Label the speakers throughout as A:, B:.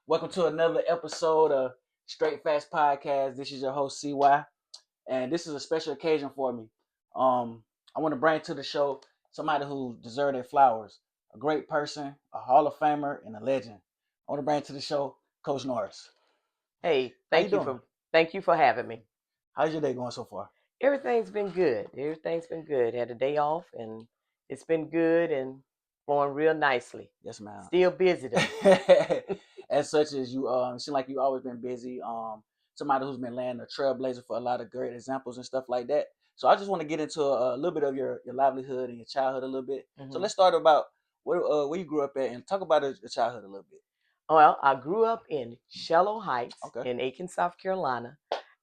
A: Welcome to another episode of Straight Fast Podcast. This is your host CY, and this is a special occasion for me. I want to bring to the show somebody who deserves their flowers, a great person, a Hall of Famer, and a legend. I want to bring to the show Coach Norris.
B: Hey,
A: How you doing?
B: thank you for having me.
A: How's your day going so far?
B: Everything's been good. Everything's been good. Had a day off and it's been good and flowing real nicely.
A: Yes, ma'am.
B: Still busy though.
A: As such as you, it seem like you always been busy. Somebody who's been laying a trailblazer for a lot of great examples and stuff like that. So I just want to get into a little bit of your livelihood and your childhood a little bit. So let's start about where you grew up at and talk about your childhood a little bit.
B: Well, I grew up in Shallow Heights
A: Okay.
B: in Aiken, South Carolina,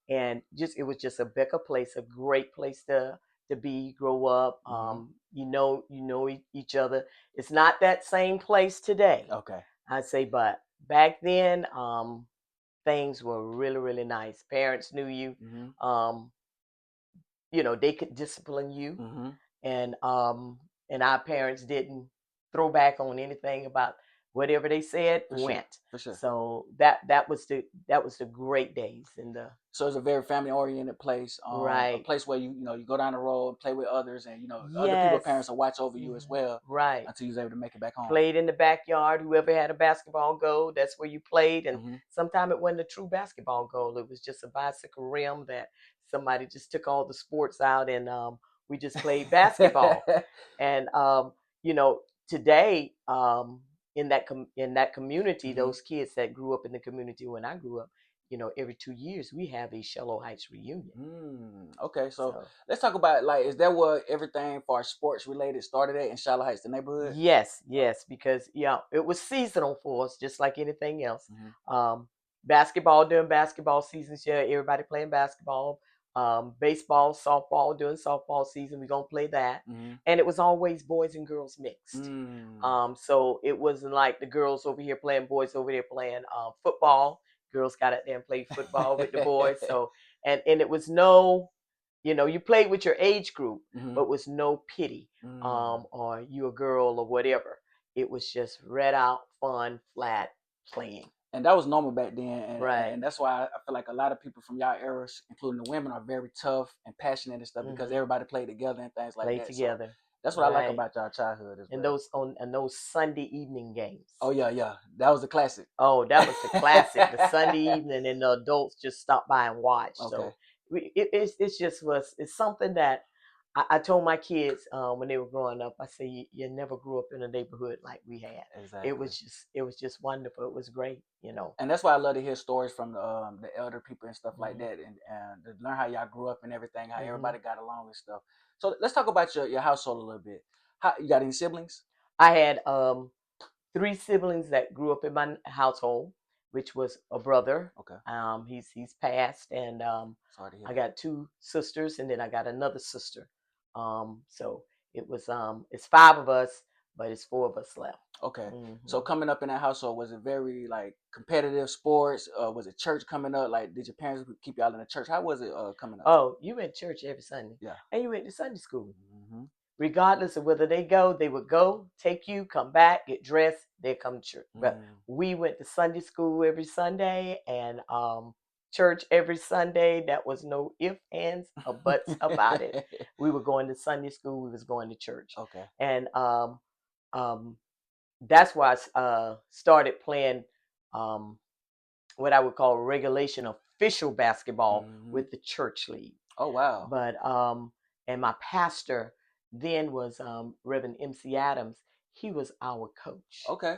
B: and it was just a Becca place, a great place to be, grow up. You know each other. It's not that same place today,
A: Okay.
B: I'd say, but back then, things were really, really nice. Parents knew you. They could discipline you, and our parents didn't throw back on anything about whatever they said went.
A: For sure.
B: So that was the great days
A: So it's a very family oriented place,
B: right.
A: A place where you go down the road and play with others, and other people's parents will watch over you as well,
B: right,
A: until you was able to make it back home.
B: Played in the backyard. Whoever had a basketball goal, that's where you played. And sometimes it wasn't a true basketball goal. It was just a bicycle rim that somebody just took all the sports out, and we just played basketball. And today, in that community, those kids that grew up in the community when I grew up, every 2 years we have a Shallow Heights reunion.
A: Okay, so let's talk about, like, is that where everything for sports related started at, in Shallow Heights, the neighborhood?
B: Yes, because it was seasonal for us, just like anything else. Basketball during basketball seasons, everybody playing basketball. Baseball, softball during softball season, we're gonna play that. And it was always boys and girls mixed. So it wasn't like the girls over here playing, boys over there playing football. Girls got out there and played football with the boys. So and it was no, you played with your age group, but was no pity, or you a girl or whatever. It was just red out, fun, flat playing.
A: And that was normal back then, and,
B: right.
A: And that's why I feel like a lot of people from y'all eras, including the women, are very tough and passionate and stuff, because everybody played together and things like that.
B: Together.
A: So that's what I like about y'all childhood as
B: well.
A: And
B: those Sunday evening games.
A: Oh yeah, that was the classic.
B: Oh, that was the classic. The Sunday evening, and the adults just stopped by and watched. Okay. So it's something that I told my kids when they were growing up. I said, you never grew up in a neighborhood like we had. Exactly. It was just wonderful. It was great,
A: And that's why I love to hear stories from the elder people and stuff like that, and to learn how y'all grew up and everything, how everybody got along and stuff. So let's talk about your household a little bit. How you got any siblings?
B: I had 3 siblings that grew up in my household, which was a brother. Okay. He's passed, and I got 2 sisters, and then I got another sister. So it was it's 5 of us, but it's 4 of us left.
A: Okay. So coming up in that household, was it very like competitive sports? Was it church coming up? Like, did your parents keep y'all in the church? How was it coming up?
B: Oh, you went to church every Sunday.
A: Yeah.
B: And you went to Sunday school. Regardless of whether they would go, take you, come back, get dressed, they'd come to church. But we went to Sunday school every Sunday, and church every Sunday. That was no ifs, ands, or buts about it. We were going to Sunday school. We was going to church. Okay. And that's why I started playing what I would call regulation official basketball with the church league.
A: Oh wow!
B: But and my pastor then was Reverend MC Adams. He was our coach.
A: Okay.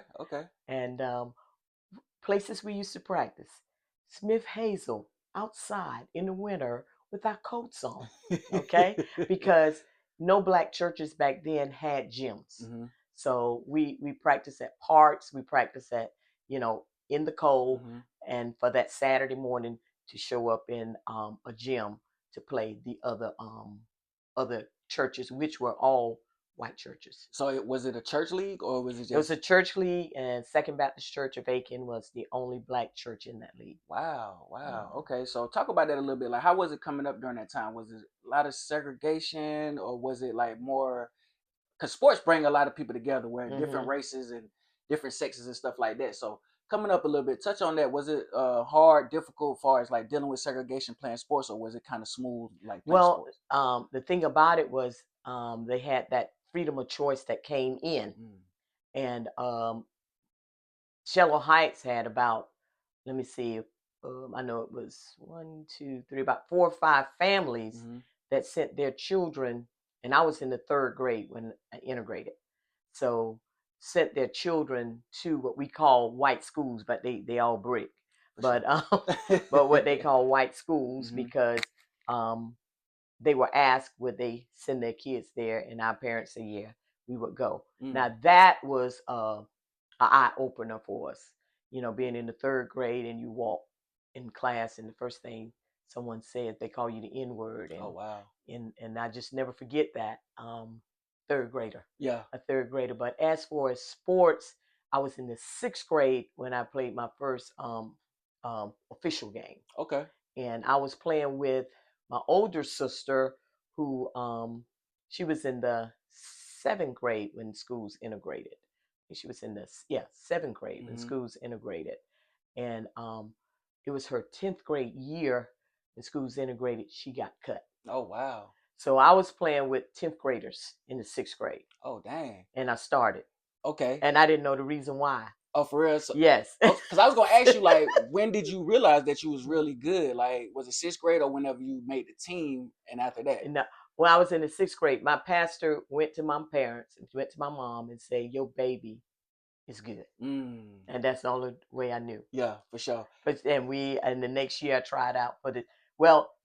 B: And places we used to practice: Smith Hazel, outside in the winter with our coats on. Okay, because no black churches back then had gyms. So we practiced at parks. We practiced at in the cold, and for that Saturday morning to show up in a gym to play the other churches, which were all white churches.
A: So was it a church league, or was it just?
B: It was a church league, and Second Baptist Church of Aiken was the only black church in that league.
A: Wow. Okay, so talk about that a little bit. Like, how was it coming up during that time? Was it a lot of segregation, or was it like more? Because sports bring a lot of people together, where different races and different sexes and stuff like that. So coming up a little bit, touch on that. Was it hard, difficult, as far as like dealing with segregation playing sports, or was it kind of smooth like playing
B: Well,
A: sports?
B: the thing about it was they had that freedom of choice that came in, and Shallow Heights had about, let me see, I know it was 1, 2, 3, about 4 or 5 families that sent their children, and I was in the 3rd grade when I integrated, so sent their children to what we call white schools, but they all brick, but but what they call white schools because they were asked would they send their kids there, and our parents said yeah, we would go. Now that was an eye opener for us, being in the 3rd grade and you walk in class and the first thing someone said, they call you the N word. And
A: oh wow.
B: And I just never forget that. 3rd grader.
A: Yeah.
B: A 3rd grader. But as for sports, I was in the 6th grade when I played my first official game.
A: Okay.
B: And I was playing with my older sister who she was in the 7th grade when schools integrated. She was in the 7th grade when schools integrated, and it was her 10th grade year when schools integrated. She got cut.
A: Oh wow.
B: So I was playing with 10th graders in the 6th grade.
A: Oh dang.
B: And I started.
A: Okay.
B: And I didn't know the reason why.
A: Oh, for real? So,
B: yes.
A: Because I was gonna ask you, like, when did you realize that you was really good? Like, was it 6th grade or whenever you made the team? And after that,
B: And when I was in the 6th grade, my pastor went to my parents and went to my mom and said, "Your baby is good," and that's the only way I knew.
A: Yeah, for sure.
B: But and the next year I tried out for the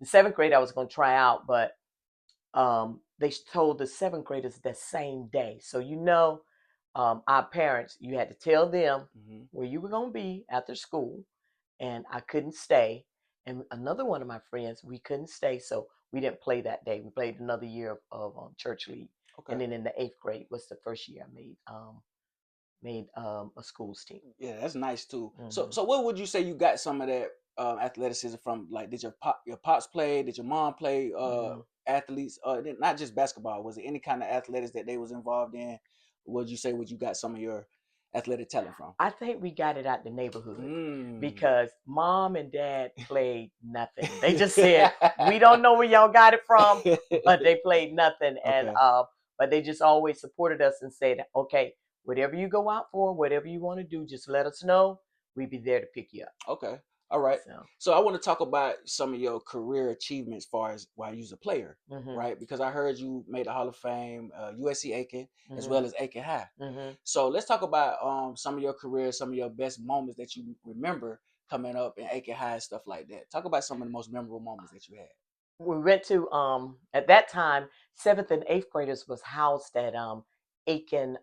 B: 7th grade I was going to try out, but they told the 7th graders the same day. So our parents, you had to tell them where you were going to be after school, and I couldn't stay. And another one of my friends, we couldn't stay, so we didn't play that day. We played another year of church league, and then in the 8th grade was the first year I made a schools team.
A: Yeah, that's nice too. So what would you say you got some of that athleticism from? Like, did your pops play? Did your mom play athletes? Not just basketball. Was it any kind of athletics that they was involved in? Would you say you got some of your athletic talent from?
B: I think we got it out the neighborhood because mom and dad played nothing. They just said, "We don't know where y'all got it from," but they played nothing. Okay. And but they just always supported us and said, "Okay, whatever you go out for, whatever you want to do, just let us know. We'd be there to pick you up."
A: Okay. All right. So I want to talk about some of your career achievements as far as while you was a player, right? Because I heard you made the Hall of Fame, USC Aiken, as well as Aiken High. So let's talk about some of your career, some of your best moments that you remember coming up in Aiken High and stuff like that. Talk about some of the most memorable moments that you had.
B: We went to at that time 7th and 8th graders was housed at Aiken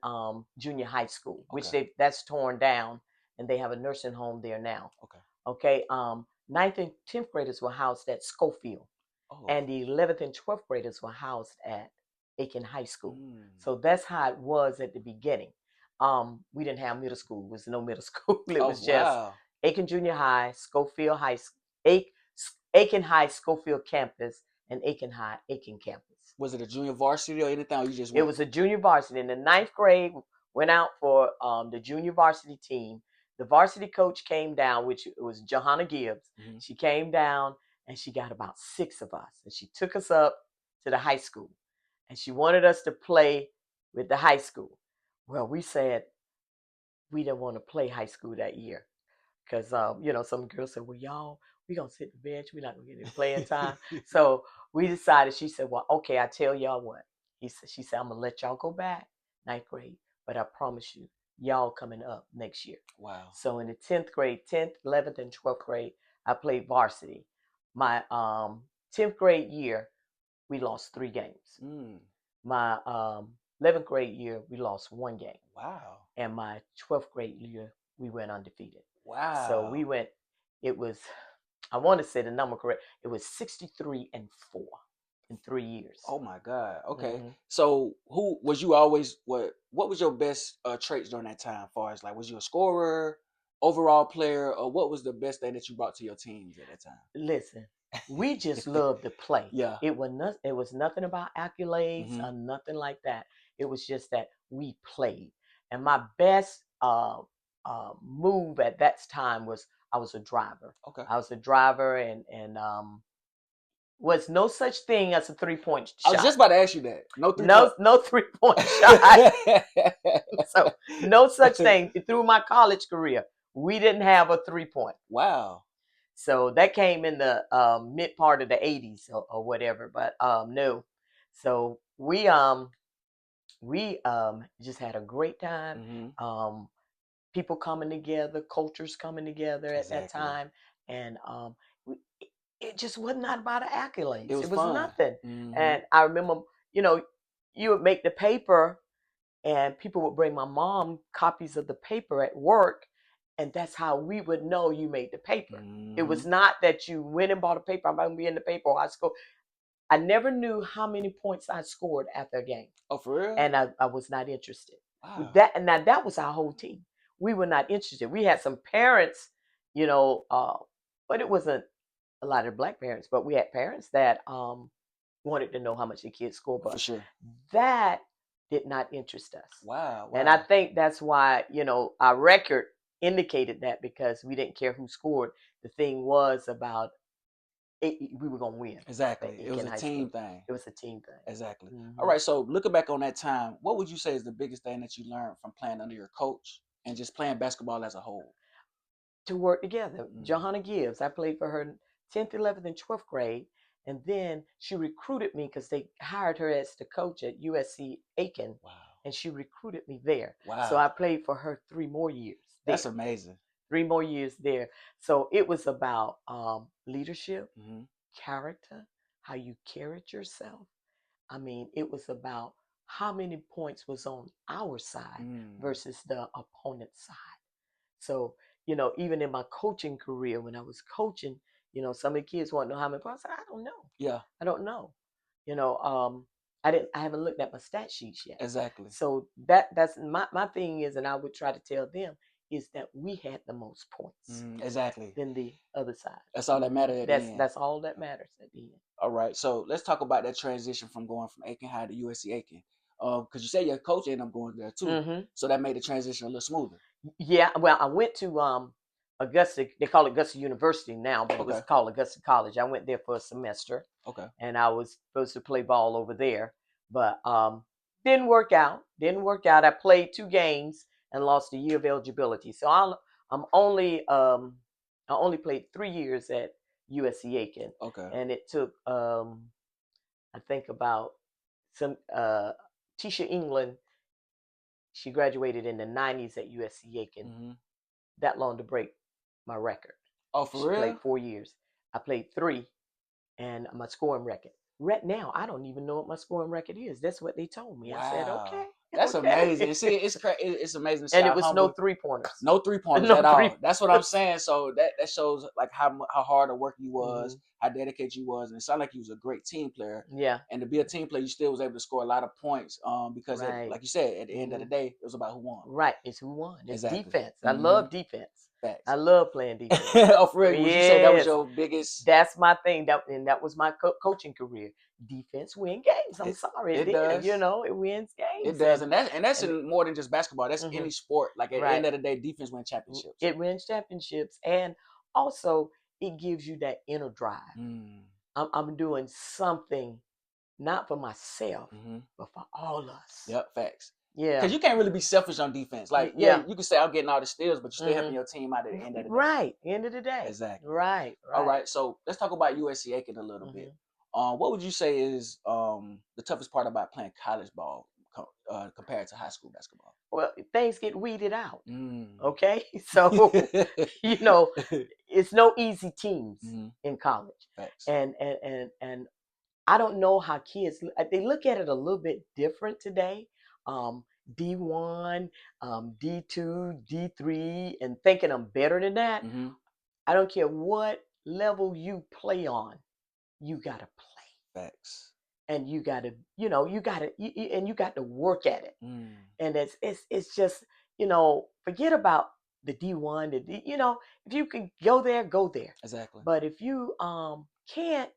B: Junior High School, which that's torn down, and they have a nursing home there now. Okay. 9th and 10th graders were housed at Schofield, and the 11th and 12th graders were housed at Aiken High School. So that's how it was at the beginning. We didn't have middle school. There was no middle school. It was just Aiken Junior High, Schofield High, Aiken High, Schofield campus, and Aiken High, Aiken campus.
A: Was it a junior varsity or anything? Or you just
B: It was a junior varsity. In the 9th grade, went out for the junior varsity team. The varsity coach came down, which was Johanna Gibbs. She came down and she got about 6 of us. And she took us up to the high school. And she wanted us to play with the high school. Well, we said we didn't want to play high school that year. Because, some girls said, "Well, y'all, we're going to sit the bench. We're not going to get any playing time." So we decided, she said, "Well, okay, I tell y'all what." She said, "I'm going to let y'all go back 9th grade. But I promise you, y'all coming up next year."
A: Wow.
B: So in the 10th grade, 10th, 11th, and 12th grade, I played varsity. My 10th grade year, we lost 3 games. My 11th grade year, we lost 1 game.
A: Wow.
B: And my 12th grade year, we went undefeated.
A: Wow.
B: So we went, it was, I want to say the number correct, it was 63-4 in 3 years.
A: Oh my God. Okay. So who was you always, what was your best traits during that time? As far as like, was you a scorer, overall player, or what was the best thing that you brought to your teams at that time?
B: Listen, we just loved to play.
A: Yeah.
B: It was nothing about accolades or nothing like that. It was just that we played. And my best move at that time was I was a driver.
A: Okay.
B: I was a driver, and was no such thing as a 3-point
A: I
B: shot.
A: was just about to ask you that. No 3-point.
B: No 3-point shot. So no such thing through my college career. We didn't have a 3-point.
A: Wow.
B: So that came in the mid part of the 80s or whatever. But no. So we just had a great time.
A: Mm-hmm.
B: People coming together, cultures coming together at that
A: Exactly.
B: time, and it just was not about accolades.
A: It was
B: was
A: fun.
B: nothing.
A: Mm-hmm.
B: And I remember, you would make the paper, and people would bring my mom copies of the paper at work, and that's how we would know you made the paper.
A: Mm-hmm.
B: It was not that you went and bought a paper. I'm going to be in the paper. Or I scored. I never knew how many points I scored after a game.
A: Oh, for real?
B: And I was not interested.
A: Wow.
B: That was our whole team. We were not interested. We had some parents, but it wasn't a lot of black parents, but we had parents that wanted to know how much the kids scored. But
A: for sure,
B: that did not interest us.
A: Wow.
B: And I think that's why, our record indicated that, because we didn't care who scored. The thing was about we were going to win.
A: Exactly. It was a team thing.
B: It was a team thing.
A: Exactly.
B: Mm-hmm.
A: All right. So looking back on that time, what would you say is the biggest thing that you learned from playing under your coach and just playing basketball as a whole?
B: To work together. Johanna Gibbs, I played for her 10th, 11th, and 12th grade. And then she recruited me because they hired her as the coach at USC Aiken.
A: Wow.
B: And she recruited me there.
A: Wow.
B: So I played for her 3 more years.
A: That's amazing.
B: 3 more years there. So it was about leadership, character, how you carried yourself. I mean, it was about how many points was on our side versus the opponent's side. So, even in my coaching career, when I was coaching, some of the kids want to know how many points. I said, I don't know.
A: Yeah.
B: I don't know. I haven't looked at my stat sheets yet.
A: Exactly.
B: So that's my thing is, and I would try to tell them, is that we had the most points.
A: Exactly.
B: Than the other side.
A: That's all that matters at the end.
B: That's all that matters at the end.
A: All right. So let's talk about that transition from going from Aiken High to USC Aiken. Because you say your coach ended up going there too. So that made the transition a little smoother.
B: Yeah. Well, I went to Augusta. They call it Augusta University now, but it was called Augusta College. I went there for a semester. Okay. And I was supposed to play ball over there, but didn't work out. I played 2 games and lost a year of eligibility. So I only played 3 years at USC Aiken. Okay. And it took I think about some Tisha England. She graduated in the 90s at USC Aiken. That long to break my record. Oh, for real? She played 4 years. I played 3, and my scoring record. Right now, I don't even know what my scoring record is. That's what they told me. Wow. I said, okay.
A: That's amazing. See, it's amazing.
B: And it was no 3-pointers.
A: No 3-pointers at all. That's what I'm saying. So that shows like how hard a work you was, how dedicated you was, and it sounded like you was a great team player. Yeah. And to be a team player, you still was able to score a lot of points. Because like you said, at the end of the day, it was about who won.
B: Right. It's who won. It's defense. I love defense. Facts. I love playing defense.
A: Oh, for real? Would you say that was your biggest?
B: That's my thing. That was my coaching career. Defense win games. I'm sorry. It does. It wins games.
A: It does. And that's more than just basketball. That's any sport. Like at the end of the day, defense wins championships.
B: It wins championships. And also, it gives you that inner drive. I'm doing something not for myself, but for all us.
A: Yep, facts. Yeah, because you can't really be selfish on defense. Like, you can say I'm getting all the steals, but you're still helping your team out at the end of the day.
B: Right, end of the day.
A: Exactly.
B: Right.
A: All right. So let's talk about USC Aiken a little bit. What would you say is the toughest part about playing college ball compared to high school basketball?
B: Well, things get weeded out. Okay, so it's no easy teams in college. Facts. And I don't know how kids they look at it a little bit different today. D1, D2, D3, and thinking I'm better than that. I don't care what level you play on, you gotta play. Facts. And you gotta, and you got to work at it. And it's just, forget about the D1, if you can go there, go there. Exactly. But if you can't,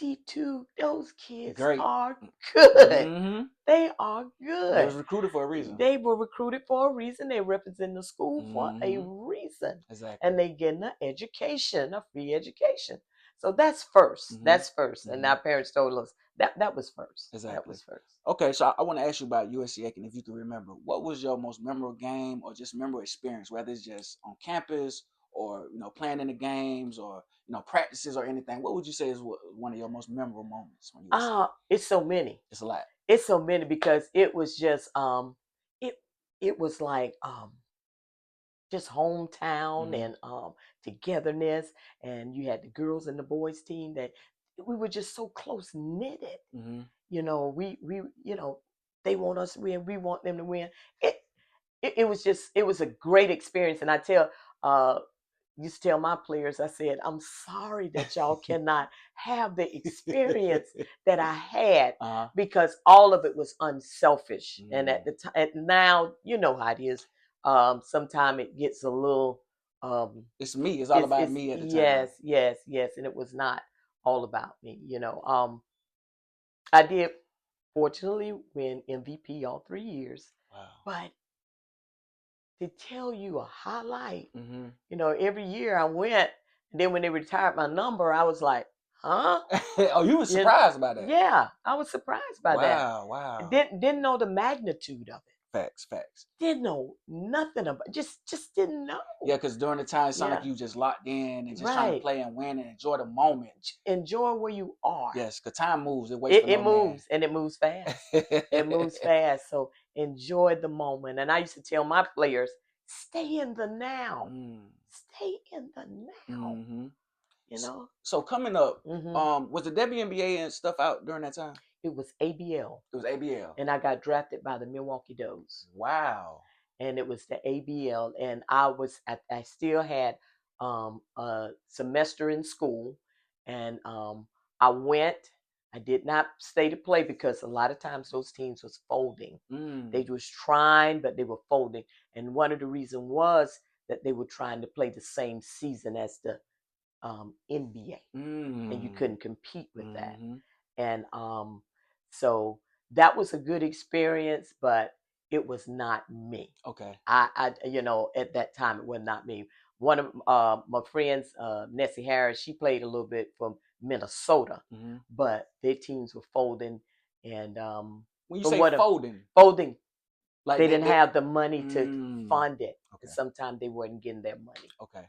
B: 52. Those kids
A: Great.
B: are good.
A: Mm-hmm.
B: They are
A: They
B: good.
A: was recruited for a reason.
B: They were recruited for a reason. They represent the school for a
A: Mhm.
B: reason.
A: Exactly.
B: And they getting an education, a free education. So that's 1st.
A: Mhm.
B: That's 1st. And
A: Mhm.
B: our parents told us that was first. That
A: Exactly.
B: was first.
A: Okay, so I want to ask you about USC Aiken, if you can remember. What was your most memorable game or just memorable experience, whether it's just on campus or playing in the games or practices or anything? What would you say is one of your most memorable moments when you were
B: It's so many.
A: It's a lot.
B: It's so many because it was just it was like just hometown
A: Mhm.
B: and togetherness, and you had the girls and the boys team that we were just so close knitted.
A: Mhm.
B: We they want us to win, we want them to win. It was just, it was a great experience, and I used to tell my players, I said, I'm sorry that y'all cannot have the experience that I had,
A: Uh-huh.
B: because all of it was unselfish. And
A: Mm.
B: at the time, now you know how it is. Sometimes it gets a little.
A: It's me. It's all about me at the time.
B: Yes, and it was not all about me. I did fortunately win MVP all 3 years,
A: Wow.
B: but to tell you a highlight,
A: Mm-hmm.
B: every year I went, and then when they retired my number, I was like, huh?
A: Oh, you were surprised by that?
B: Yeah, I was surprised by that.
A: Wow.
B: Didn't know the magnitude of it.
A: Facts.
B: Didn't know nothing about it. Just didn't know.
A: Yeah, because during the time, it sounded like you just locked in and just trying to play and win and enjoy the moment.
B: Enjoy where you are.
A: Yes, because time moves. It waits for no
B: It moves,
A: man.
B: and it moves fast. It moves fast. So enjoy the moment. And I used to tell my players, stay in the now. Stay in the now.
A: Mm-hmm.
B: You know?
A: So coming up,
B: Mm-hmm.
A: was the WNBA and stuff out during that time?
B: It was ABL.
A: It was ABL.
B: And I got drafted by the Milwaukee Does.
A: Wow.
B: And it was the ABL, and I still had a semester in school, and I went. I did not stay to play because a lot of times those teams was folding. They was trying, but they were folding, and one of the reasons was that they were trying to play the same season as the NBA, and you couldn't compete with that. And so that was a good experience, but it was not me.
A: Okay.
B: I at that time it was not me. One of my friends, Nessie Harris, she played a little bit from Minnesota, but their teams were folding. And
A: when you say
B: folding,
A: like
B: they didn't have the money to fund it.
A: Okay.
B: Sometimes they weren't getting their money.
A: Okay.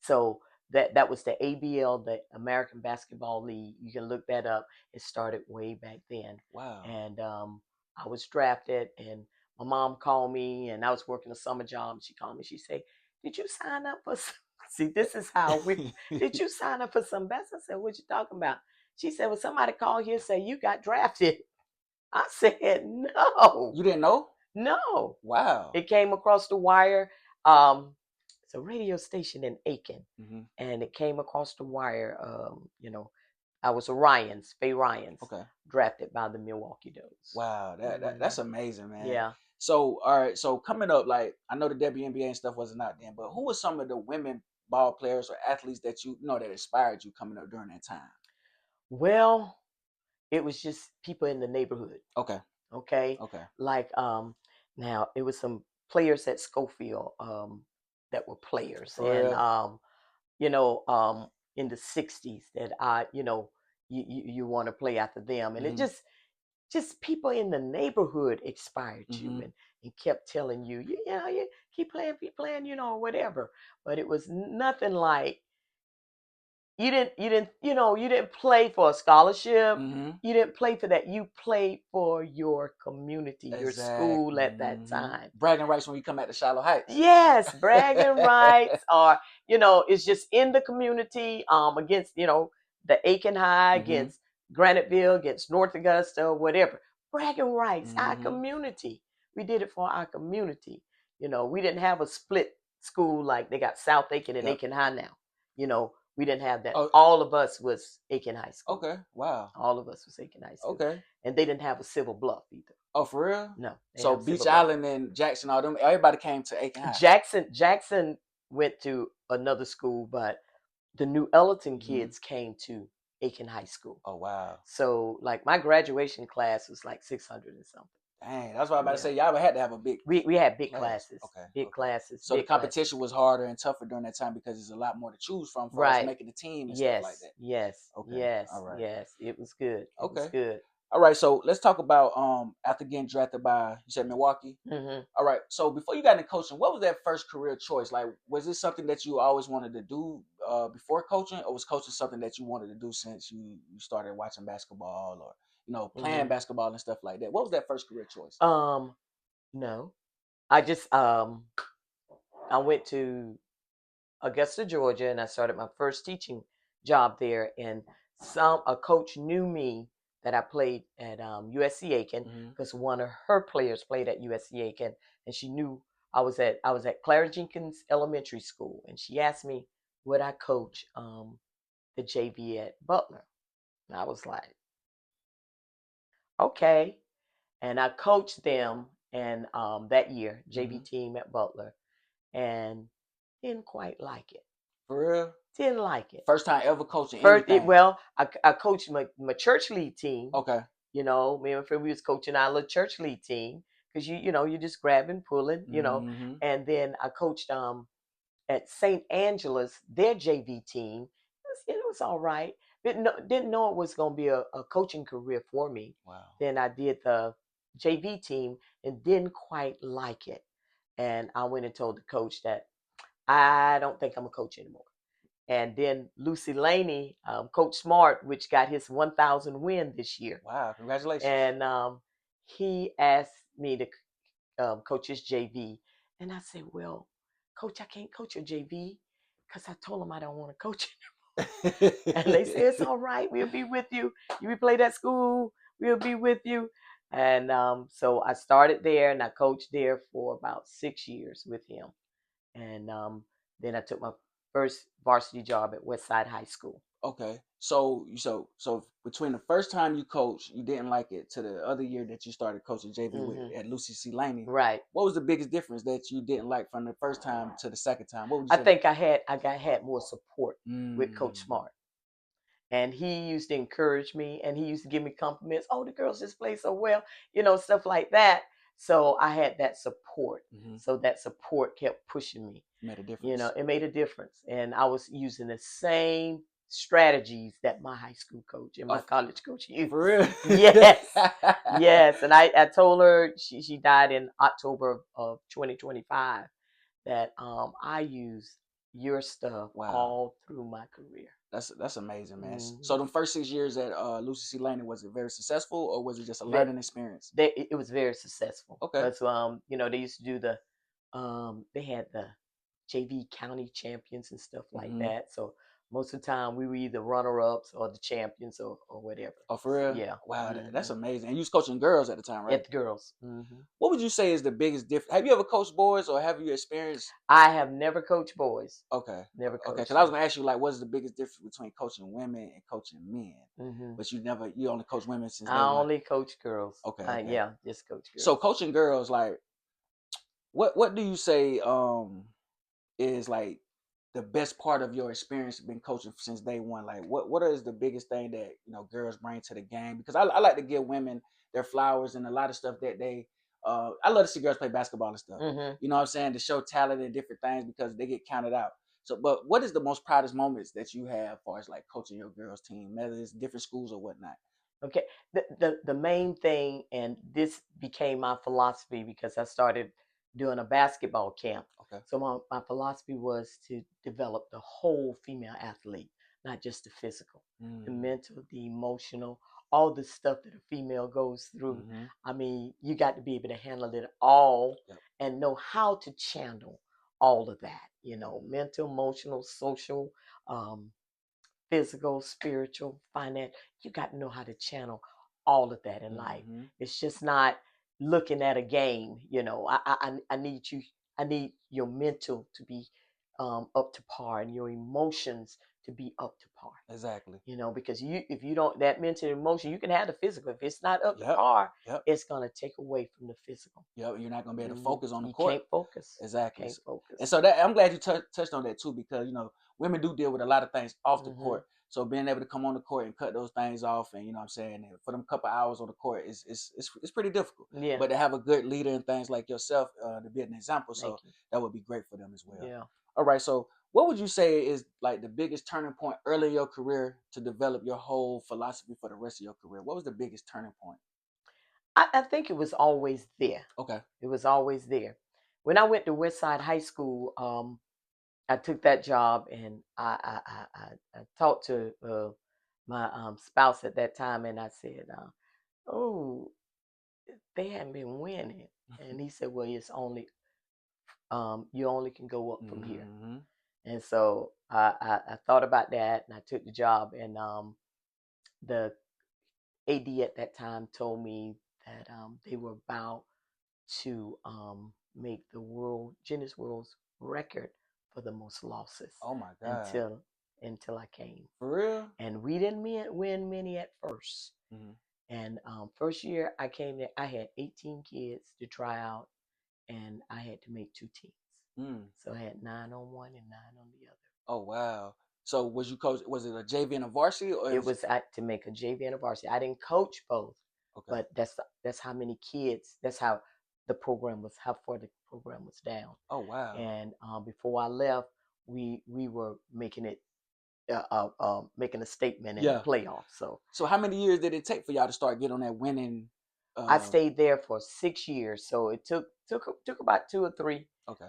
B: So that was the ABL, the American Basketball League. You can look that up. It started way back then.
A: Wow.
B: And I was drafted, and my mom called me, and I was working a summer job. She called me. She said, "Did you sign up for some?" See, this is how we. Did you sign up for some best? I said, "What you talking about?" She said, "Well, somebody called here and say you got drafted." I said, "No."
A: You didn't know?
B: No.
A: Wow.
B: It came across the wire. It's a radio station in Aiken, and it came across the wire. I was Faye Ryans, drafted by the Milwaukee Does.
A: Wow, that's amazing, man.
B: Yeah.
A: So, all right, so coming up, like I know the WNBA and stuff wasn't out then, but who were some of the women ball players or athletes that you know that inspired you coming up during that time?
B: Well, it was just people in the neighborhood. Okay. Like now it was some players at Schofield that were players, and in the 60s that you want to play after them, and it just people in the neighborhood inspired you, and kept telling you, you keep playing, whatever. But it was nothing like you didn't play for a scholarship. You didn't play for that. You played for your community, your school at that time.
A: Bragging rights when you come at the Shiloh Heights.
B: Yes, bragging rights, or it's just in the community against the Aiken High, against Graniteville, against North Augusta, whatever. Bragging rights, our community. We did it for our community. We didn't have a split school like they got South Aiken and Aiken High now. We didn't have that. All of us was Aiken High School.
A: Okay, wow.
B: All of us was Aiken High School.
A: Okay.
B: And they didn't have a Civil Bluff either.
A: Oh, for real?
B: No.
A: So Beach Island and Jackson, all them, everybody came to Aiken High.
B: Jackson went to another school, but the New Ellerton kids came to Aiken High School.
A: Oh wow.
B: So like my graduation class was like 600 and something.
A: Dang, that's what I'm about to say. Y'all had to have a big.
B: We had big
A: class.
B: classes.
A: Okay.
B: Big classes.
A: So
B: big
A: the competition
B: classes.
A: was harder and tougher during that time because there's a lot more to choose from for us making the team and stuff like that.
B: Yes.
A: Okay.
B: Yes.
A: All right.
B: Yes. It was good. It was
A: Okay.
B: good.
A: All right. So let's talk about after getting drafted by, you said Milwaukee.
B: Mm-hmm.
A: All right. So before you got into coaching, what was that first career choice? Like, was this something that you always wanted to do before coaching, or was coaching something that you wanted to do since you started watching basketball or playing basketball and stuff like that? What was that first career choice?
B: No, I just I went to Augusta, Georgia, and I started my first teaching job there. And a coach knew me that I played at USC Aiken because one of her players played at USC Aiken, and she knew I was at Clara Jenkins Elementary School, and she asked me would I coach the JV at Butler, and I was like, okay, and I coached them and that year JV team at Butler, and didn't quite like it.
A: For real?
B: Didn't like it.
A: First time ever coaching anything?
B: I coached my church league team.
A: Okay.
B: Me and my friend, we was coaching our little church league team because you're just grabbing, pulling, And then I coached at St. Angela's, their JV team. It was all right. Didn't know it was going to be a coaching career for me.
A: Wow.
B: Then I did the JV team and didn't quite like it. And I went and told the coach that I don't think I'm a coach anymore. And then Lucy Laney, Coach Smart, which got his 1,000 win this year.
A: Wow, congratulations.
B: And he asked me to coach his JV. And I said, well, Coach, I can't coach your JV because I told him I don't want to coach anymore. And they said, it's all right. We'll be with you. You play that school. We'll be with you. And so I started there and I coached there for about 6 years with him. And then I took my first varsity job at Westside High School.
A: Okay, so between the first time you coached, you didn't like it, to the other year that you started coaching JV with at Lucy C. Laney.
B: Right.
A: What was the biggest difference that you didn't like from the first time to the second time? What would you
B: I
A: say?
B: think I had more support with Coach Smart. And he used to encourage me and he used to give me compliments. Oh, the girls just play so well, stuff like that. So I had that support. So that support kept pushing me.
A: It made a difference.
B: It made a difference. And I was using the same strategies that my high school coach and my college coach used.
A: For real?
B: Yes. Yes. And I told her, she died in October of 2025, that I used your stuff all through my career.
A: That's amazing, man. So the first 6 years at Lucy C. Laney, was it very successful, or was it just a learning experience?
B: It was very successful.
A: Okay.
B: Because they used to do they had the JV county champions and stuff like that. So most of the time we were either runner-ups or the champions or whatever.
A: Oh, for real?
B: Yeah.
A: Wow, that's amazing. And you was coaching girls at the time, right?
B: At the girls.
A: What would you say is the biggest difference? Have you ever coached boys, or have you experienced?
B: I have never coached boys.
A: Okay.
B: Never coached.
A: Okay, because I was gonna ask you, like, what's the biggest difference between coaching women and coaching men? But you only coach women since
B: I only coach girls.
A: Okay.
B: Yeah, just coach girls.
A: So coaching girls, like, what do you say is like the best part of your experience been coaching since day one? Like, what is the biggest thing that girls bring to the game? Because I like to give women their flowers and a lot of stuff that they I love to see girls play basketball and stuff. You know what I'm saying? To show talent and different things because they get counted out. So, but what is the most proudest moments that you have as far as like coaching your girls team, whether it's different schools or whatnot?
B: Okay, the main thing, and this became my philosophy because I started doing a basketball camp.
A: Okay.
B: So my philosophy was to develop the whole female athlete, not just the physical, the mental, the emotional, all the stuff that a female goes through. I mean, you got to be able to handle it all and know how to channel all of that, mental, emotional, social, physical, spiritual, finance. You got to know how to channel all of that in life. It's just not looking at a game. I need you. I need your mental to be up to par and your emotions to be up to par.
A: Exactly.
B: Because if you don't, that mental emotion, you can have the physical. If it's not up to par, it's gonna take away from the physical.
A: Yep, you're not gonna be able to focus on the
B: you
A: court.
B: Can't focus.
A: Exactly.
B: Can't focus.
A: And so that I'm glad you touched on that too, because women do deal with a lot of things off the court. So being able to come on the court and cut those things off, and you know what I'm saying, and for them couple hours on the court it's pretty difficult.
B: Yeah.
A: But to have a good leader and things like yourself to be an example, so
B: Thank you.
A: that would be great for them as well.
B: Yeah.
A: All right, so what would you say is like the biggest turning point early in your career to develop your whole philosophy for the rest of your career? What was the biggest turning point?
B: I think it was always there.
A: Okay.
B: It was always there. When I went to Westside High School, I took that job, and I talked to my spouse at that time, and I said, "Oh, they haven't been winning," and he said, "Well, it's only you only can go up from here."
A: Mm-hmm.
B: And so I thought about that, and I took the job, and the AD at that time told me that they were about to make the Guinness World's record for the most losses.
A: Oh my God.
B: Until I came.
A: For real?
B: And we didn't win many at first.
A: Mm-hmm.
B: And first year I came there, I had 18 kids to try out, and I had to make 2 teams. So I had 9 on one and 9 on the other.
A: Oh wow! So was you coach? Was it a JV and a varsity, or
B: it was to make a JV and a varsity? I didn't coach both,
A: okay.
B: But that's how many kids. That's how the program was. How far the program was down.
A: Oh wow!
B: And before I left, we were making it. Making a statement in the playoffs.
A: So how many years did it take for y'all to start getting on that winning?
B: I stayed there for 6 years, so it took about 2 or 3.
A: Okay.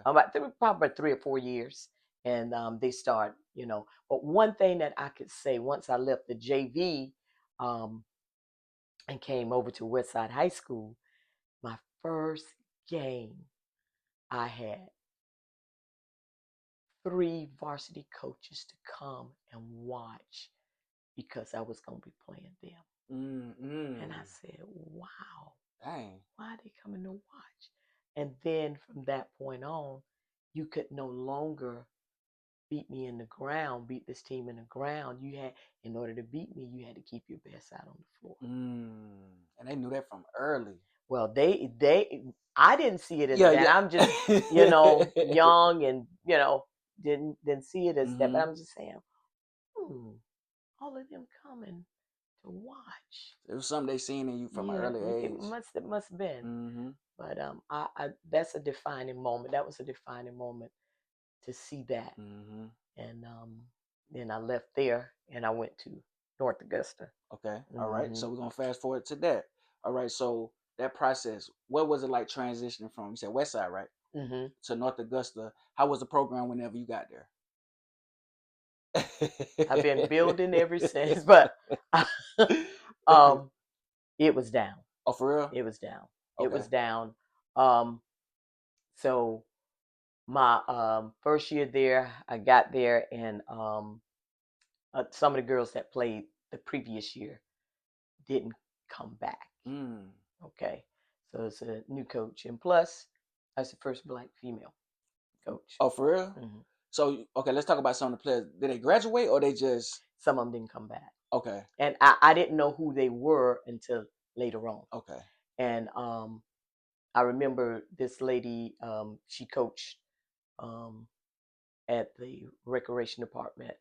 B: Probably 3 or 4 years, and they start, But one thing that I could say, once I left the JV, and came over to Westside High School, my first game, I had 3 varsity coaches to come and watch because I was going to be playing them.
A: Mm-hmm.
B: And I said, wow,
A: dang,
B: why are they coming to watch? And then from that point on, you could no longer beat me in the ground, beat this team in the ground. In order to beat me, you had to keep your best out on the floor.
A: And they knew that from early.
B: Well, I didn't see it as that. Yeah. I'm just, young and, didn't see it as that. But I'm just saying, all of them coming to watch.
A: It was something they seen in you from an early age.
B: It must have been. But I that's a defining moment. That was a defining moment to see that. And then I left there and I went to North Augusta.
A: Okay. All right. So we're gonna fast forward to that. All right. So that process, what was it like transitioning from, you said Westside, right? To North Augusta? How was the program whenever you got there?
B: I've been building ever since, but it was down.
A: Oh, for real?
B: It was down.
A: Okay.
B: It was down. So my first year there, I got there, and some of the girls that played the previous year didn't come back. Okay, so it's a new coach, and plus, that's the first Black female coach.
A: Oh, for real? So, okay, let's talk about some of the players. Did they graduate, or they just?
B: Some of them didn't come back.
A: Okay.
B: And I didn't know who they were until later on.
A: Okay.
B: And I remember this lady, she coached at the recreation department.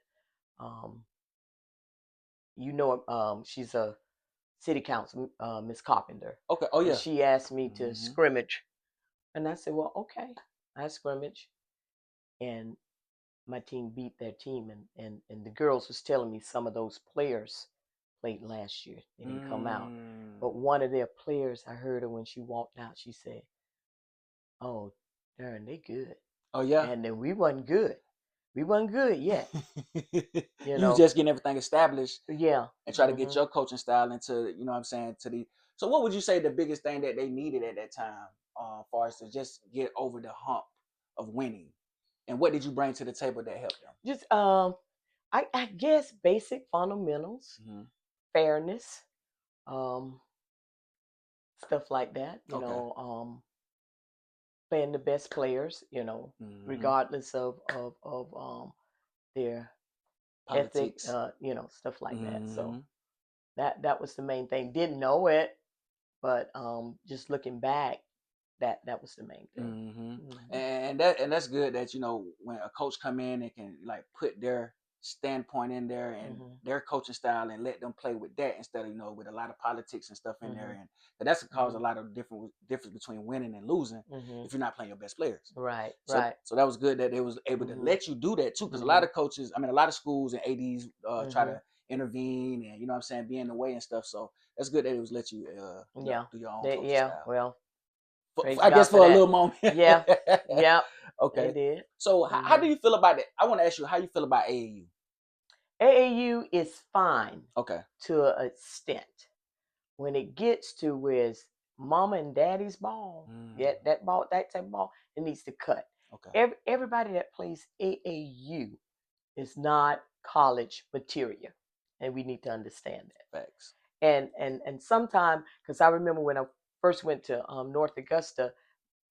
B: She's a city council, Miss Carpenter.
A: Okay. Oh yeah.
B: And she asked me to scrimmage, and I said, "Well, okay." I scrimmage, and my team beat their team, and the girls was telling me some of those players played last year. They didn't come out. But one of their players, I heard her when she walked out, she said, "Oh, darn, they good."
A: Oh yeah.
B: And then we wasn't good. We wasn't good yet.
A: You was just getting everything established.
B: Yeah.
A: And try to get your coaching style into, you know what I'm saying, so what would you say the biggest thing that they needed at that time, for us to just get over the hump of winning? And what did you bring to the table that helped them?
B: Just I guess basic fundamentals, fairness, stuff like that. You know, playing the best players. You know, regardless of their
A: politics,
B: ethic. You know, stuff like that. So that was the main thing. Didn't know it, but just looking back, that was the main thing.
A: And that's good that, you know, when a coach come in and can like put their standpoint in there and their coaching style and let them play with that instead of with a lot of politics and stuff in there, and that's caused a lot of difference between winning and losing if you're not playing your best players.
B: Right.
A: So that was good that they was able to let you do that too, because a lot of coaches, a lot of schools and ads try to intervene and what I'm saying, be in the way and stuff. So that's good that it was let you do your own coaching style.
B: Well,
A: I guess for a little moment.
B: Yeah.
A: Okay.
B: They did.
A: So how do you feel about it? I want to ask you how you feel about AAU.
B: AAU is fine.
A: Okay.
B: To an extent. When it gets to where it's mama and daddy's ball, that type of ball, it needs to cut.
A: Okay.
B: Everybody that plays AAU is not college material, and we need to understand that.
A: Facts.
B: And sometimes, because I remember when I first went to North Augusta,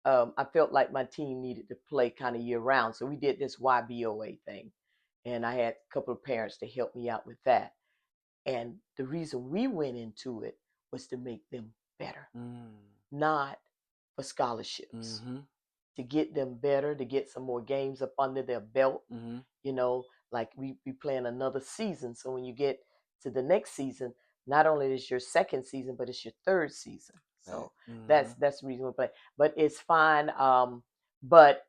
B: I felt like my team needed to play kind of year round, so we did this YBOA thing, and I had a couple of parents to help me out with that. And the reason we went into it was to make them better, not for scholarships, to get them better, to get some more games up under their belt. Like we playing another season. So when you get to the next season, not only is your second season, but it's your third season. So that's the reason we play. But it's fine. But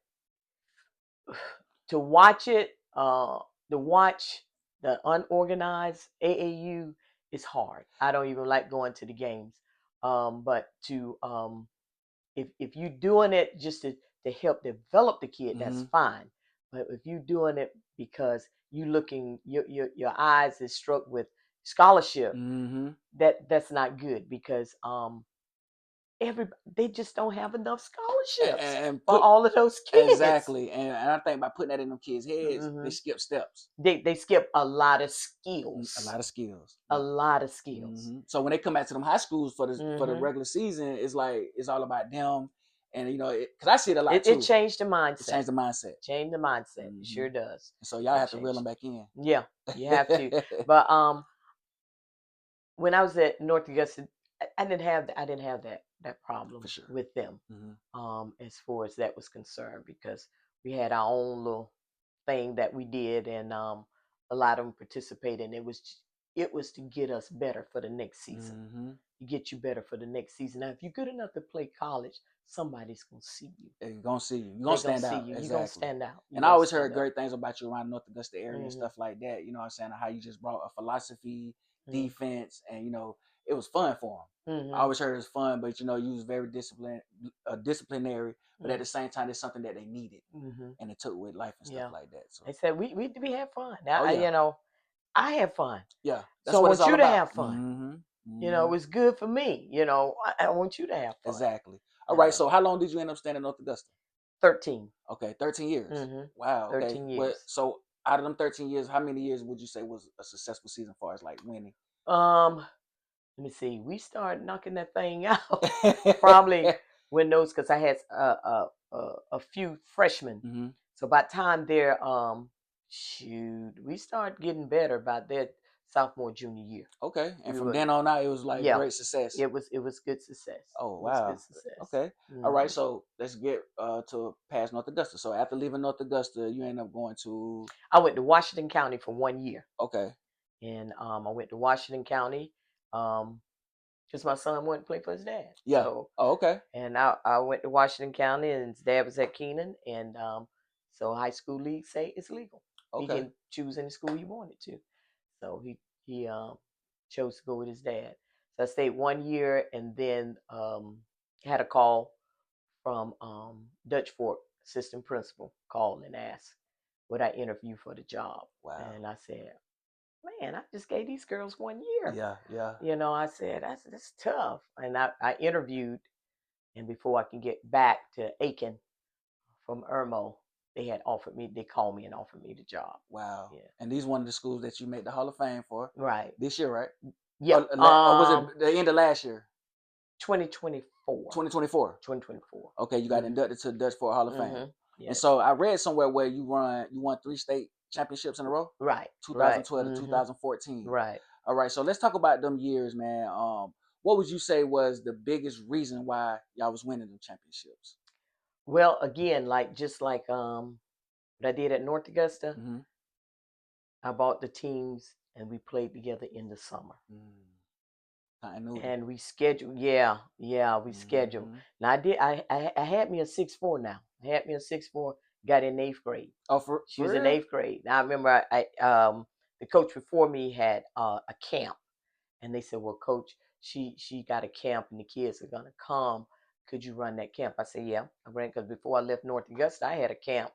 B: to watch it, the unorganized AAU is hard. I don't even like going to the games. But to if you're doing it just to help develop the kid, that's fine. But if you're doing it because you looking your eyes is struck with scholarship, that's not good, because they just don't have enough scholarships for all of those kids.
A: Exactly, and I think by putting that in them kids' heads, they skip steps.
B: They skip a lot of skills.
A: A lot of skills.
B: A lot of skills.
A: So when they come back to them high schools for the regular season, it's like it's all about them, and because I see it a lot too.
B: It changed the mindset.
A: It changed the mindset.
B: Changed the mindset. It sure does.
A: So y'all have to reel them back in.
B: Yeah, you have to. But when I was at North Augusta, I didn't have that problem with them, as far as that was concerned, because we had our own little thing that we did, and a lot of them participated, and it was to get us better for the next season. To get you better for the next season. Now, if you're good enough to play college, somebody's gonna see you.
A: They're gonna see you. You're gonna stand out.
B: Exactly. You're gonna stand out.
A: And I always heard great things about you around North Augusta area and stuff like that. You know what I'm saying? How you just brought a philosophy, defense, and it was fun for them. I always heard it was fun, but you was very disciplinary. But at the same time, it's something that they needed, and it took with life and stuff like that. So
B: they said we had fun. Now, I had fun.
A: Yeah,
B: that's so I want you to have fun. It was good for me. I want you to have fun.
A: Exactly. All right. So how long did you end up staying in North Augusta?
B: 13.
A: Okay, 13 years. Wow. Okay.
B: 13 years.
A: So out of them 13 years, how many years would you say was a successful season as far as like winning?
B: Let me see. We started knocking that thing out probably when those, because I had a few freshmen. So by the time they're we started getting better by their sophomore, junior year.
A: Okay, and from then on out, it was like great success.
B: It was good success.
A: Oh wow, good success. Okay, all right. So let's get to past North Augusta. So after leaving North Augusta, you end up going to.
B: I went to Washington County for 1 year.
A: Okay.
B: And I went to Washington County because my son wanted to play for his dad.
A: Yeah.
B: So,
A: okay.
B: And I went to Washington County, and his dad was at Keenan, and so high school league say it's legal. Okay. He can choose any school he wanted to. So he chose to go with his dad. So I stayed 1 year, and then had a call from Dutch Fork assistant principal, called and asked would I interview for the job.
A: Wow.
B: And I said, man, I just gave these girls 1 year.
A: Yeah.
B: I said, that's tough. And I interviewed, and before I can get back to Aiken from Irmo, they called me and offered me the job.
A: Wow. Yeah. And these one of the schools that you made the Hall of Fame for.
B: Right.
A: This year, right?
B: Yeah.
A: Or was it the end of last year?
B: 2024.
A: 2024.
B: 2024.
A: Okay, you got inducted to the Dutch Fork Hall of Fame.
B: Yes.
A: And so I read somewhere where you won 3 state championships in a row.
B: Right.
A: 2012 to 2014.
B: Right.
A: All right. So let's talk about them years, man. What would you say was the biggest reason why y'all was winning them championships?
B: Well, again, just like what I did at North Augusta, I bought the teams, and we played together in the summer.
A: Continuity.
B: And we scheduled. Yeah, we scheduled. Now I had me a 6'4" now. I had me a 6'4", got in 8th grade.
A: Oh,
B: she was
A: real?
B: in 8th grade. Now I remember the coach before me had a camp, and they said, well, coach, she got a camp and the kids are gonna come. Could you run that camp? I said, yeah. I ran, because before I left North Augusta, I had a camp,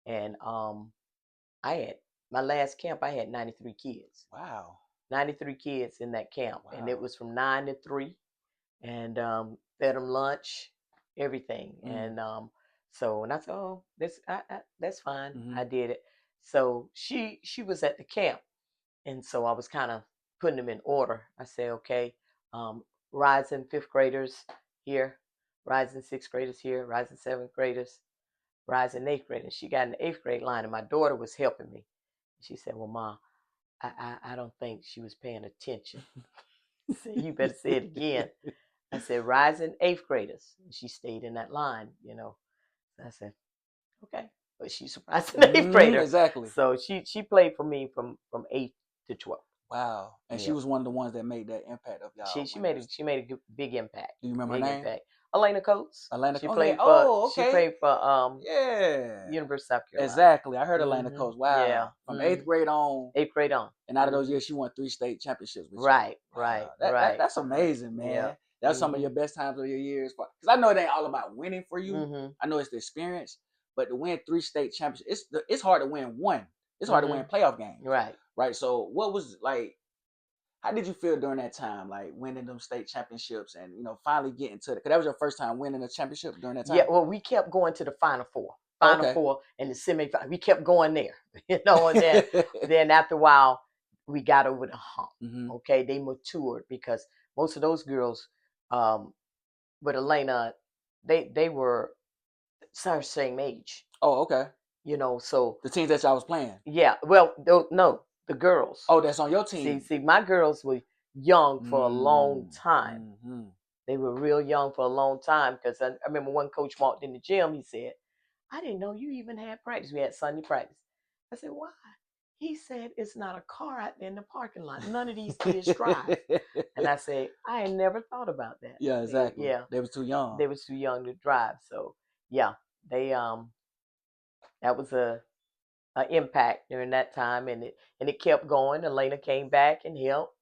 B: and I had my last camp. I had 93 kids.
A: Wow.
B: 93 kids in that camp,
A: Wow.
B: and it was from 9 to 3, and fed them lunch, everything, and so, and I said, oh, that's fine. I did it. So she was at the camp, and so I was kind of putting them in order. I said, okay, rising 5th graders here, rising 6th graders here, rising 7th graders, rising 8th graders. She got in the 8th grade line, and my daughter was helping me. She said, well, Ma, I don't think she was paying attention. I said, you better say it again. I said, rising 8th graders. And she stayed in that line, you know. I said, okay. But she's surprised an 8th grader.
A: Exactly.
B: So she played for me from 8 to 12.
A: Wow. And she was one of the ones that made that impact of y'all.
B: She made a big impact.
A: Do you remember her name?
B: Impact. Elena Coates.
A: Elena
B: She
A: Coates.
B: played for,
A: okay.
B: She played for
A: yeah.
B: University of South Carolina.
A: Exactly. I heard Elena Coates. Wow.
B: Yeah.
A: From 8th grade on.
B: 8th grade on.
A: And out of those years, she won 3 state championships with
B: right,
A: you.
B: Right.
A: Wow.
B: Right.
A: That's amazing, man.
B: Yeah.
A: That's some of your best times of your years. Because I know it ain't all about winning for you. I know it's the experience. But to win 3 state championships, it's hard to win one. It's hard to win playoff games.
B: Right.
A: Right. So what was like? How did you feel during that time, like winning them state championships and, you know, finally getting to it? Because that was your first time winning a championship during that time?
B: Yeah, well, we kept going to the Final Four. Final Four and the semifinal. We kept going there, you know, and then after a while, we got over the hump. Okay, they matured because most of those girls, with Elena, they were same age.
A: Oh, okay.
B: You know, so
A: the teams that y'all was playing.
B: Yeah, well, no, the girls.
A: Oh, that's on your team.
B: See, my girls were young for a long time. They were real young for a long time, because I remember one coach walked in the gym. He said, I didn't know you even had practice. We had Sunday practice. I said, why? He said, it's not a car out there in the parking lot. None of these kids drive. And I said, I had never thought about that.
A: Yeah, exactly. They was too young.
B: They was too young to drive. So yeah, they that was a impact during that time, and it kept going. Elena came back and helped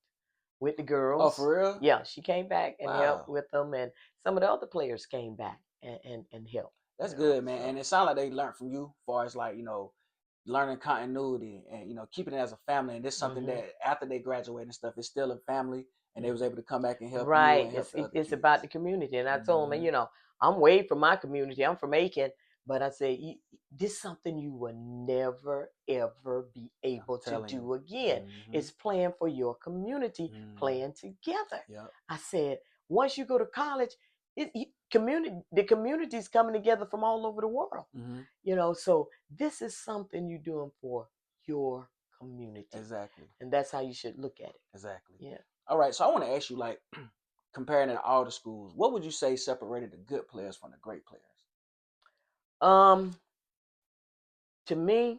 B: with the girls.
A: Oh, for real?
B: Yeah, she came back and helped with them, and some of the other players came back and helped.
A: That's good, man. So. And it sounds like they learned from you, as far as like, you know, learning continuity and, you know, keeping it as a family. And this is something that after they graduate and stuff, it's still a family, and they was able to come back and help.
B: Right.
A: You and help
B: it's about the community. And I told them, you know, I'm way from my community. I'm from Aiken. But I say, this is something you will never, ever be able to do again. It's playing for your community, playing together.
A: Yep.
B: I said, once you go to college, the community is coming together from all over the world. You know, so this is something you're doing for your community.
A: Exactly.
B: And that's how you should look at it.
A: Exactly.
B: Yeah.
A: All right. So I want to ask you, like, comparing it to all the schools, what would you say separated the good players from the great players?
B: To me,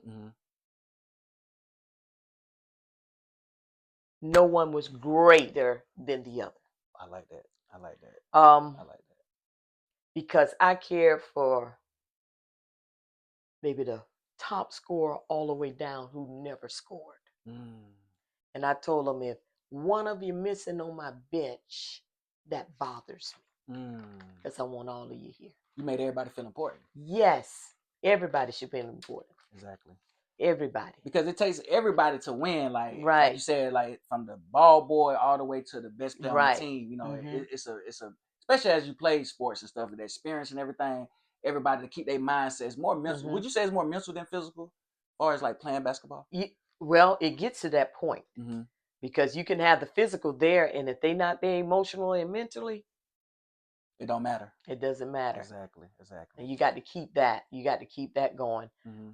B: no one was greater than the other.
A: I like that. I like that.
B: I like that. Because I cared for maybe the top scorer all the way down who never scored. And I told them, if one of you missing on my bench, that bothers me. Because I want all of you here.
A: You made everybody feel important.
B: Yes. Everybody should feel important.
A: Exactly.
B: Everybody.
A: Because it takes everybody to win. Like you said, like from the ball boy all the way to the best player on the team. You know, it's a especially as you play sports and stuff, with the experience and everything, everybody to keep their mindsets more mental. Would you say it's more mental than physical, as far as like playing basketball?
B: Well, it gets to that point. Because you can have the physical there, and if they're not there emotionally and mentally,
A: it don't matter.
B: It doesn't matter.
A: Exactly.
B: And you got to keep that. You got to keep that going.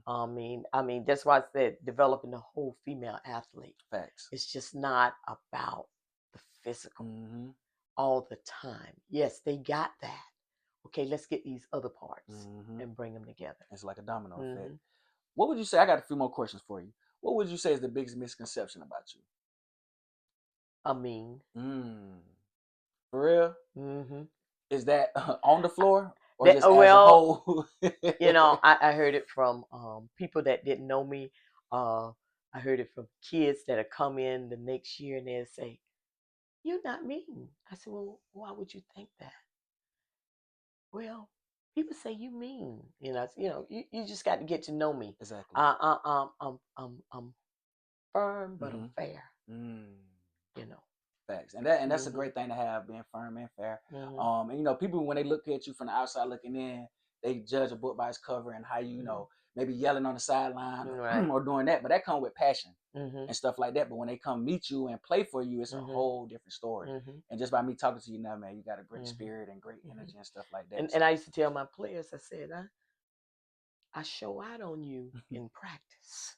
B: I mean, that's why I said developing the whole female athlete.
A: Facts.
B: It's just not about the physical all the time. Yes, they got that. Okay, let's get these other parts and bring them together.
A: It's like a domino effect. What would you say? I got a few more questions for you. What would you say is the biggest misconception about you?
B: I mean,
A: For real?
B: mm-hmm.
A: Is that on the floor or
B: That
A: just as a
B: well,
A: whole?
B: I heard it from people that didn't know me. I heard it from kids that have come in the next year and they say, "You're not mean." I said, "Well, why would you think that?" Well, people say you mean. You just got to get to know me.
A: Exactly.
B: I'm firm, but I'm fair.
A: Mm.
B: You know.
A: Facts, and that's a
B: Mm-hmm.
A: great thing to have, being firm and fair.
B: Mm-hmm.
A: And people when they look at you from the outside looking in, they judge a book by its cover and how you know maybe yelling on the sideline
B: Right.
A: or doing that, but that comes with passion
B: Mm-hmm.
A: and stuff like that. But when they come meet you and play for you, it's a
B: Mm-hmm.
A: whole different story.
B: Mm-hmm.
A: And just by me talking to you now, man, you got a great
B: Mm-hmm.
A: spirit and great energy and stuff like that.
B: And I used to tell my players, I said, I show out on you in practice.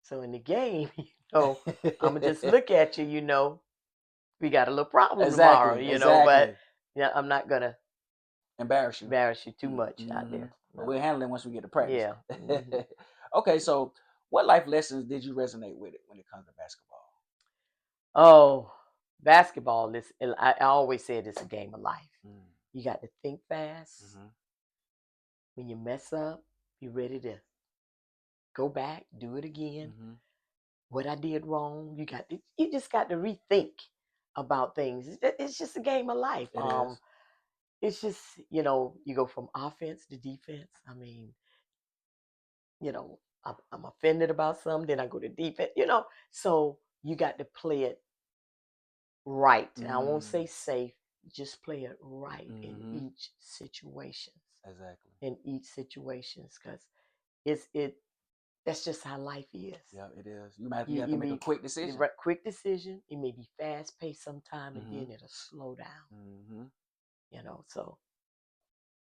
B: So in the game, I'm gonna just look at you, we got a little problem tomorrow, but
A: exactly.
B: yeah, I'm not gonna
A: Embarrass you.
B: embarrass you too much out
A: Mm-hmm.
B: there.
A: But
B: No.
A: we'll handle it once we get to practice.
B: Yeah. Mm-hmm.
A: Okay, so what life lessons did you resonate with it when it comes to basketball?
B: Oh, basketball is, I always said it's a game of life. You got to think fast.
A: Mm-hmm.
B: When you mess up, be ready to go back, do it again.
A: Mm-hmm.
B: What I did wrong, you just got to rethink about things. It's just a game of life.
A: It is.
B: It's just, you go from offense to defense. I mean, I'm offended about something, then I go to defense, so you got to play it right. And I won't say safe, just play it right in each situation.
A: Exactly.
B: In each situations, because it that's just how life is.
A: Yeah, it is. You have
B: You
A: to make a
B: may
A: quick decision.
B: quick decision. It may be fast paced sometime, and then it'll slow down. So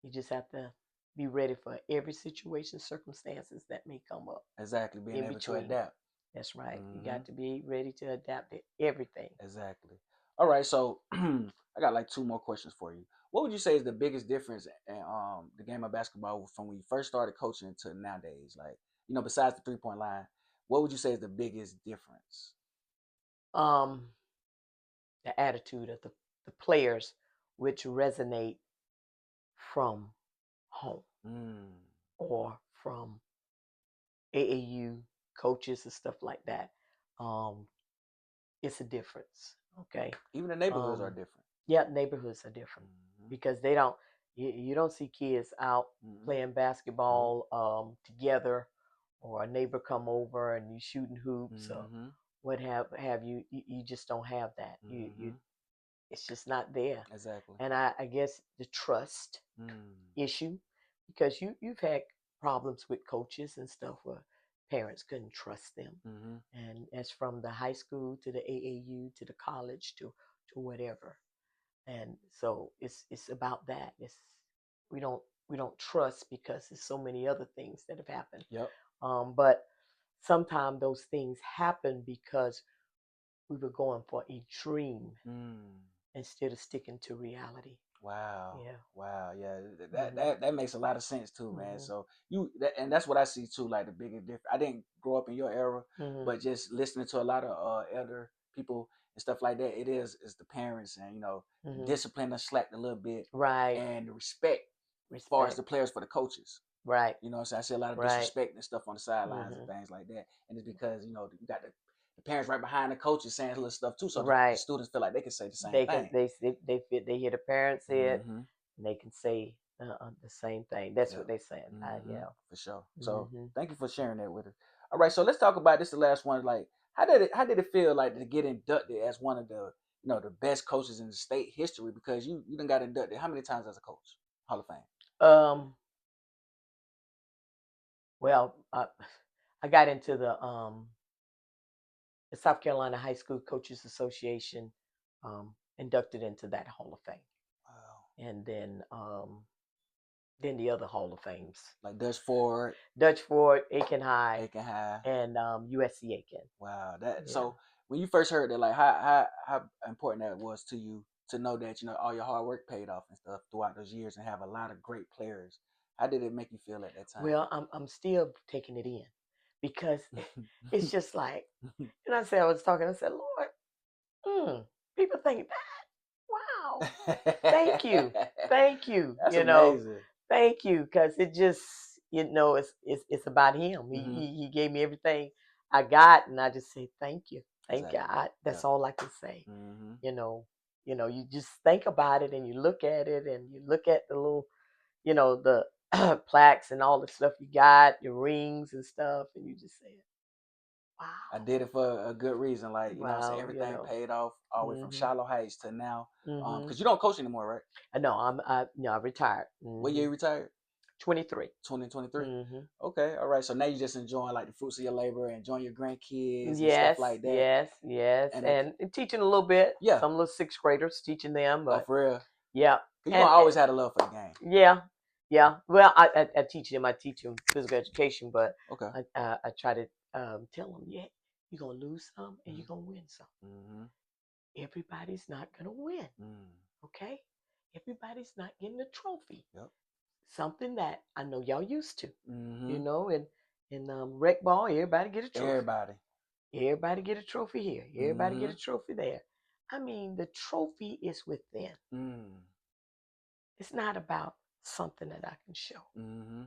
B: you just have to be ready for every situation, circumstances that may come up.
A: Exactly, being
B: in
A: able to
B: between.
A: adapt.
B: That's right. You got to be ready to adapt to everything.
A: Exactly. All right, so I got like two more questions for you. What would you say is the biggest difference in the game of basketball from when you first started coaching to nowadays? Like, besides the 3-point line, what would you say is the biggest difference?
B: Um, the attitude of the players, which resonate from home or from AAU coaches and stuff like that. It's a difference. Okay.
A: Even the neighborhoods are different.
B: Yeah, neighborhoods are different because they don't. You don't see kids out playing basketball together, or a neighbor come over and you shooting hoops or what have you. You just don't have that. You it's just not there.
A: Exactly.
B: And I guess the trust issue, because you've had problems with coaches and stuff where parents couldn't trust them, and as from the high school to the AAU to the college to whatever, and so it's about that. We don't we don't trust because there's so many other things that have happened.
A: Yep.
B: But sometimes those things happen because we were going for a dream instead of sticking to reality.
A: Wow.
B: Yeah.
A: Wow. Yeah. That makes a lot of sense too, man. So and that's what I see too. Like the biggest difference. I didn't grow up in your era, but just listening to a lot of elder people and stuff like that, is the parents and discipline us slacked a little bit,
B: Right.
A: and the respect as far as the players for the coaches.
B: Right.
A: You know what I'm saying? I see a lot of disrespect and stuff on the sidelines and things like that. And it's because, you got the parents right behind the coaches saying little stuff too. So the students feel like they can say the same thing.
B: They hear the parents say it, and they can say the same thing. That's what they're saying. Yeah.
A: For sure. So thank you for sharing that with us. All right, so let's talk about this. The last one, like how did it feel like to get inducted as one of the the best coaches in the state history? Because you done got inducted how many times as a coach? Hall of Fame.
B: Well, I got into the South Carolina High School Coaches Association, inducted into that Hall of Fame. Wow. And then the other Hall of Fames,
A: like Dutch Ford,
B: Aiken High, and USC Aiken.
A: Wow, so when you first heard that, like how important that was to you to know that all your hard work paid off and stuff throughout those years and have a lot of great players. How did it make you feel at that time?
B: Well, I'm still taking it in because it's just like, and I said, I was talking, I said, Lord, people think that, wow, thank you, thank you,
A: That's amazing.
B: thank you, because it just, it's about him.
A: Mhm.
B: He gave me everything I got, and I just say thank you, thank
A: Exactly.
B: God. That's
A: Yeah.
B: all I can say.
A: Mhm.
B: You just think about it, and you look at it, and you look at the little, the plaques and all the stuff you got, your rings and stuff, and you just say, wow,
A: I did it for a good reason. Like, you know what I'm saying?
B: wow,
A: Everything paid off all the way from
B: mhm,
A: Shallow Heights to now.
B: mhm.
A: Because you don't coach anymore, right?
B: No, I retired.
A: What year you retired?
B: 23.
A: 2023.
B: Mhm.
A: Okay, all right. So now you're just enjoying like the fruits of your labor, enjoying your grandkids and stuff
B: Yes,
A: like that.
B: yes, yes,
A: And
B: and teaching a little bit.
A: yeah,
B: Some little sixth graders, teaching them,
A: oh
B: but
A: for real.
B: yeah,
A: Cause you
B: and
A: gonna always had a love for the game.
B: yeah, yeah. Well, I teach them. I teach them physical education, but
A: Okay.
B: I try to tell them, yeah, you're gonna lose some and you're
A: Mm-hmm.
B: gonna win some.
A: Mm-hmm.
B: Everybody's not gonna win.
A: Mm.
B: Okay, everybody's not getting a trophy.
A: Yep.
B: Something that I know y'all used to.
A: Mm-hmm.
B: In rec ball, everybody get a trophy.
A: Everybody.
B: Everybody get a trophy here. Everybody get
A: Mm-hmm.
B: a trophy there. I mean, the trophy is within.
A: Mm.
B: It's not about something that I can show.
A: Mm-hmm.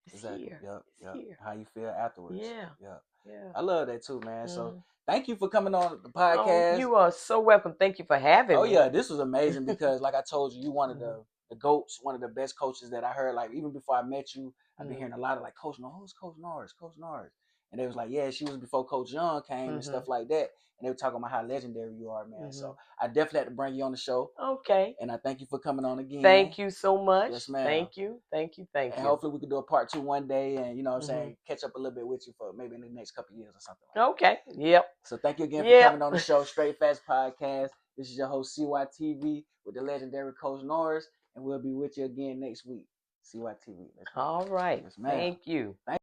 B: It's
A: Exactly.
B: here.
A: Yep.
B: It's
A: Yep.
B: here.
A: How you feel afterwards.
B: Yeah.
A: Yep.
B: Yeah.
A: I love that too, man. So
B: Mm.
A: thank you for coming on the
B: Oh,
A: podcast.
B: you are so welcome. Thank you for having
A: Oh
B: me.
A: yeah, this was amazing because like I told you, you one of
B: Mhm.
A: the goats, one of the best coaches that I heard. Like even before I met you, I've been
B: Mhm.
A: hearing a lot of like Coach Norris, who's Coach Norris, Coach Norris. And they was like, yeah, she was before Coach Young came and
B: Mhm.
A: stuff like that. And they were talking about how legendary you are, man. So
B: Mhm.
A: I definitely had to bring you on the show.
B: Okay.
A: And I thank you for coming on again.
B: Thank you so much.
A: Yes, ma'am.
B: Thank you. Thank you. Thank
A: And
B: you.
A: hopefully we could do a part 2 one day and you know what I'm
B: Mhm.
A: saying, catch up a little bit with you for maybe in the next couple of years or something like that.
B: Okay. Yep.
A: So thank you again for
B: Yep.
A: coming on the show, Straight Facts Podcast. This is your host, CYTV, with the legendary Coach Norris, and we'll be with you again next week. CYTV. Let's go.
B: All right.
A: Yes, ma'am.
B: Thank you.
A: Thank